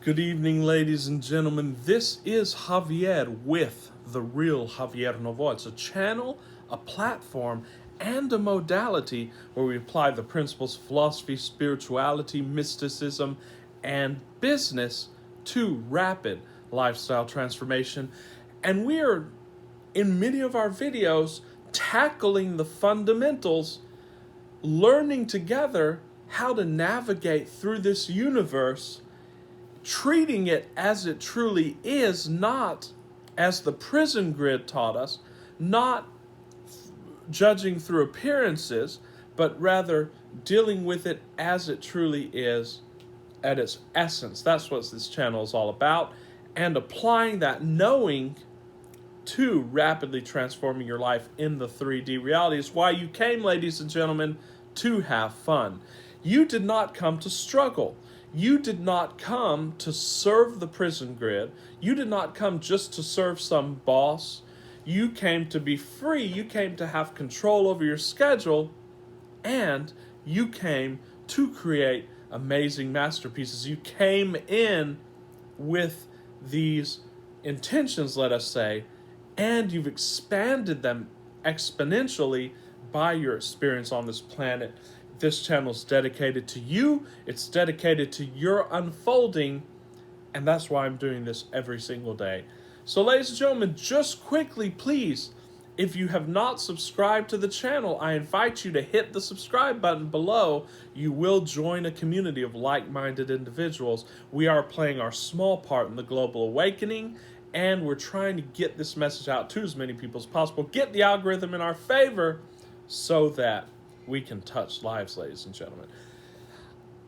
Good evening, ladies and gentlemen. This is Javier with The Real Javier Novoa. It's a channel, a platform, and a modality where we apply the principles of philosophy, spirituality, mysticism, and business to rapid lifestyle transformation. And we are, in many of our videos, tackling the fundamentals, learning together how to navigate through this universe, treating it as it truly is, not as the prison grid taught us, not judging through appearances, but rather dealing with it as it truly is at its essence. That's what this channel is all about, and applying that knowing to rapidly transforming your life in the 3D reality is why you came, ladies and gentlemen, to have fun. You did not come to struggle. You did not come to serve the prison grid. You did not come just to serve some boss. You came to be free. You came to have control over your schedule. And you came to create amazing masterpieces. You came in with these intentions, let us say, and you've expanded them exponentially by your experience on this planet. This channel is dedicated to you. It's dedicated to your unfolding. And that's why I'm doing this every single day. So ladies and gentlemen, just quickly, please, if you have not subscribed to the channel, I invite you to hit the subscribe button below. You will join a community of like-minded individuals. We are playing our small part in the global awakening, and we're trying to get this message out to as many people as possible. Get the algorithm in our favor so that we can touch lives, ladies and gentlemen.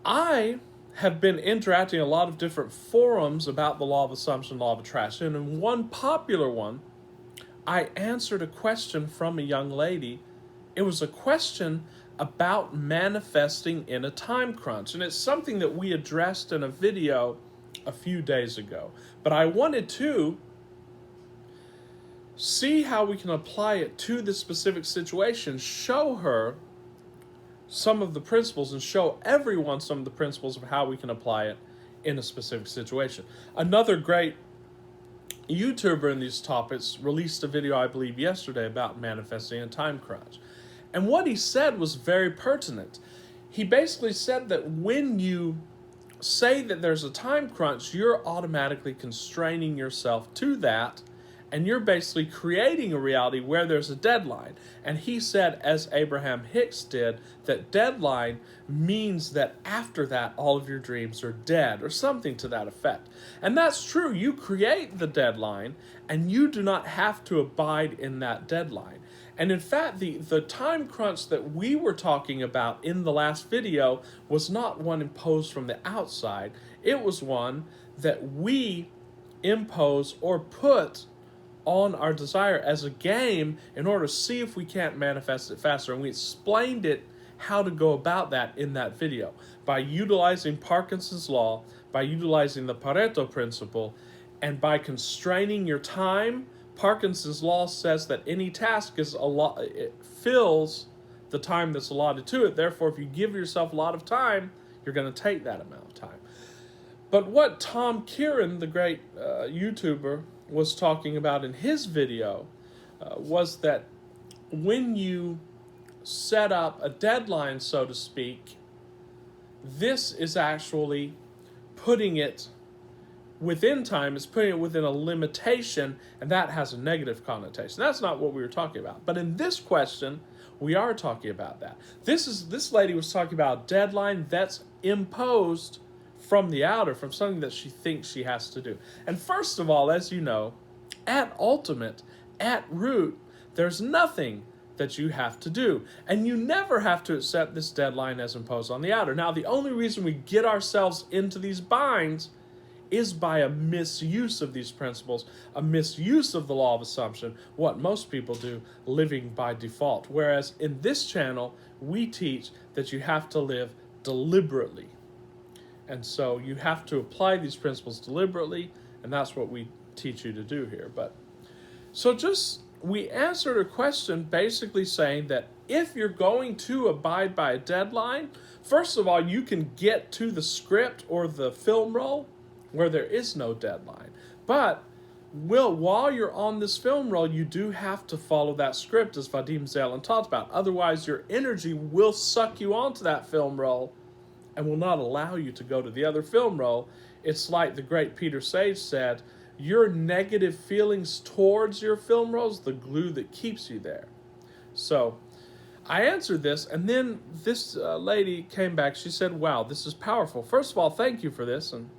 I have been interacting in a lot of different forums about the law of assumption, law of attraction, and in one popular one, I answered a question from a young lady. It was a question about manifesting in a time crunch, and it's something that we addressed in a video a few days ago. But I wanted to see how we can apply it to this specific situation, show her some of the principles, and show everyone some of the principles of how we can apply it in a specific situation. Another great YouTuber in these topics released a video, I believe, yesterday about manifesting a time crunch. And what he said was very pertinent. He basically said that when you say that there's a time crunch, you're automatically constraining yourself to that, and you're basically creating a reality where there's a deadline. And he said, as Abraham Hicks did, that deadline means that after that, all of your dreams are dead, or something to that effect. And that's true. You create the deadline, and you do not have to abide in that deadline. And in fact, the time crunch that we were talking about in the last video was not one imposed from the outside. It was one that we impose or put on our desire as a game in order to see if we can't manifest it faster. And we explained it how to go about that in that video by utilizing Parkinson's law, by utilizing the Pareto principle, and by constraining your time. Parkinson's law says that any task is it fills the time that's allotted to it. Therefore, if you give yourself a lot of time, you're going to take that amount of time. But what Tom Kieran, the great YouTuber, was talking about in his video was that when you set up a deadline, so to speak, this is actually putting it within time, is putting it within a limitation, and that has a negative connotation. That's not what we were talking about. But in this question, we are talking about that. This lady was talking about a deadline that's imposed from the outer, from something that she thinks she has to do. And first of all, as you know, at ultimate, at root, there's nothing that you have to do. And you never have to accept this deadline as imposed on the outer. Now, the only reason we get ourselves into these binds is by a misuse of these principles, a misuse of the law of assumption, what most people do, living by default. Whereas in this channel, we teach that you have to live deliberately. And so you have to apply these principles deliberately, and that's what we teach you to do here. But so we answered a question basically saying that if you're going to abide by a deadline, first of all, you can get to the script or the film roll where there is no deadline. But while you're on this film roll, you do have to follow that script, as Vadim Zeland talked about. Otherwise, your energy will suck you onto that film roll and will not allow you to go to the other film roll. It's like the great Peter Sage said, your negative feelings towards your film roll is the glue that keeps you there. So I answered this, and then this lady came back. She said, wow, this is powerful. First of all, thank you for this, and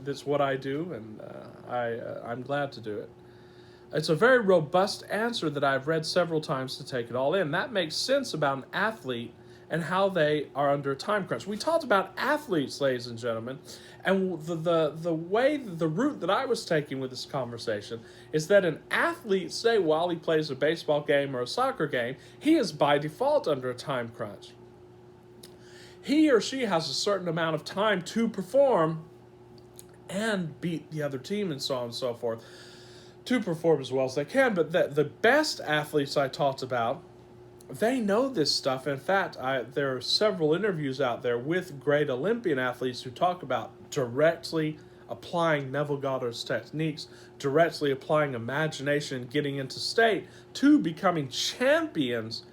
this is what I do, and I'm glad to do it. It's a very robust answer that I've read several times to take it all in. That makes sense about an athlete and how they are under a time crunch. We talked about athletes, ladies and gentlemen, and the route that I was taking with this conversation is that an athlete, say while he plays a baseball game or a soccer game, he is by default under a time crunch. He or she has a certain amount of time to perform and beat the other team and so on and so forth, to perform as well as they can. But the best athletes I talked about, they know this stuff. In fact, there are several interviews out there with great Olympian athletes who talk about directly applying Neville Goddard's techniques, directly applying imagination, getting into state to becoming champions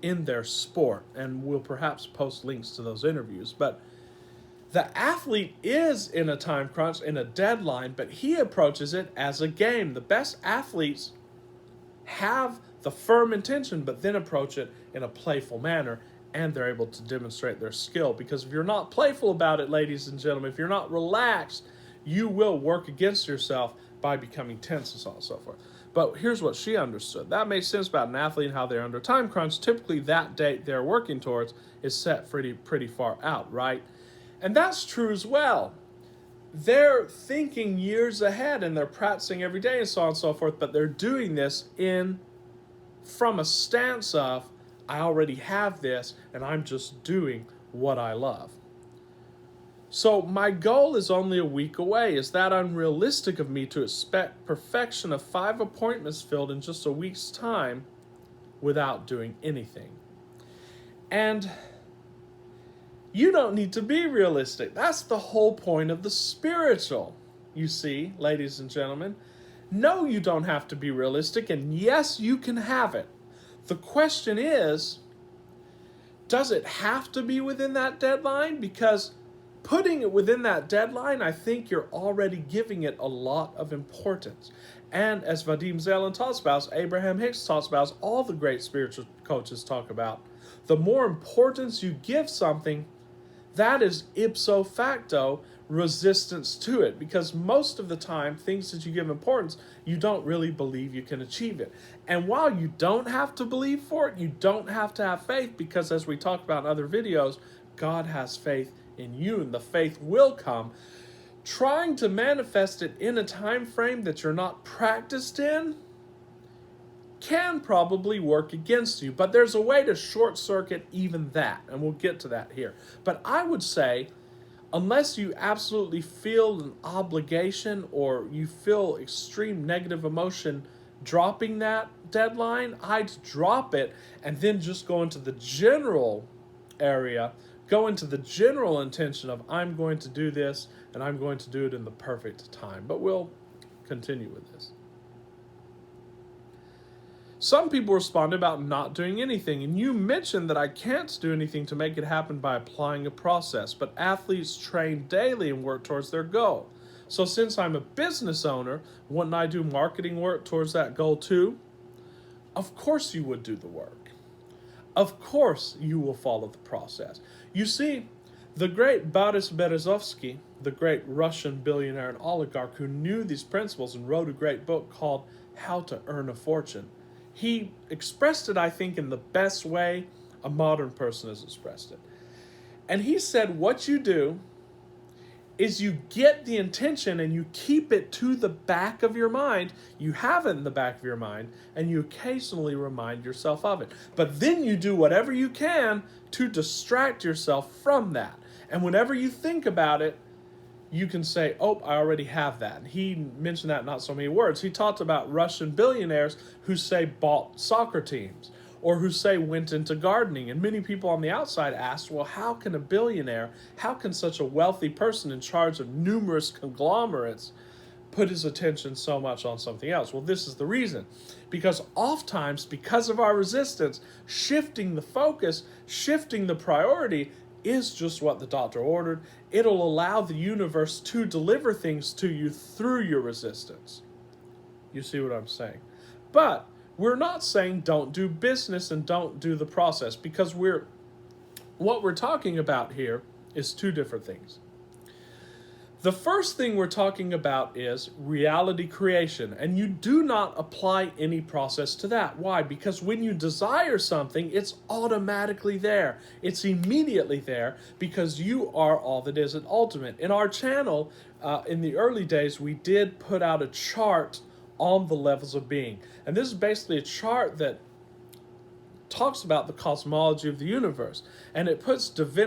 in their sport. And we'll perhaps post links to those interviews. But the athlete is in a time crunch, in a deadline, but he approaches it as a game. The best athletes have the firm intention, but then approach it in a playful manner, and they're able to demonstrate their skill. Because if you're not playful about it, ladies and gentlemen, if you're not relaxed, you will work against yourself by becoming tense and so on and so forth. But here's what she understood. That makes sense about an athlete and how they're under time crunch. Typically, that date they're working towards is set pretty far out, right? And that's true as well. They're thinking years ahead, and they're practicing every day and so on and so forth, but they're doing this from a stance of, I already have this, and I'm just doing what I love. So my goal is only a week away. Is that unrealistic of me to expect perfection of 5 appointments filled in just a week's time without doing anything? And you don't need to be realistic. That's the whole point of the spiritual, you see, ladies and gentlemen. No, you don't have to be realistic, and yes, you can have it. The question is, does it have to be within that deadline? Because putting it within that deadline, I think you're already giving it a lot of importance. And as Vadim Zeland talks about, as Abraham Hicks talks about, as all the great spiritual coaches talk about, the more importance you give something, that is ipso facto resistance to it, because most of the time things that you give importance, you don't really believe you can achieve it. And while you don't have to believe for it, you don't have to have faith, because as we talked about in other videos, God has faith in you, and the faith will come. Trying to manifest it in a time frame that you're not practiced in can probably work against you, but there's a way to short circuit even that, and we'll get to that here. But I would say, unless you absolutely feel an obligation or you feel extreme negative emotion dropping that deadline, I'd drop it and then just go into the general area, go into the general intention of, I'm going to do this and I'm going to do it in the perfect time. But we'll continue with this. Some people responded about not doing anything, and you mentioned that I can't do anything to make it happen by applying a process, but athletes train daily and work towards their goal. So since I'm a business owner, wouldn't I do marketing work towards that goal too? Of course you would do the work. Of course you will follow the process. You see, the great Boris Berezovsky, the great Russian billionaire and oligarch who knew these principles and wrote a great book called How to Earn a Fortune, he expressed it, I think, in the best way a modern person has expressed it. And he said, what you do is you get the intention and you keep it to the back of your mind. You have it in the back of your mind, and you occasionally remind yourself of it. But then you do whatever you can to distract yourself from that. And whenever you think about it, you can say, oh, I already have that. And he mentioned that in not so many words. He talked about Russian billionaires who, say, bought soccer teams, or who say went into gardening. And many people on the outside ask, well, how can a billionaire, how can such a wealthy person in charge of numerous conglomerates put his attention so much on something else? Well, this is the reason. Because oftentimes, because of our resistance, shifting the focus, shifting the priority is just what the doctor ordered. It'll allow the universe to deliver things to you through your resistance. You see what I'm saying? But we're not saying don't do business and don't do the process, because what we're talking about here is two different things. The first thing we're talking about is reality creation, and you do not apply any process to that. Why? Because when you desire something, it's automatically there. It's immediately there because you are all that is an ultimate. In our channel, in the early days, we did put out a chart on the levels of being. And this is basically a chart that talks about the cosmology of the universe, and it puts divinity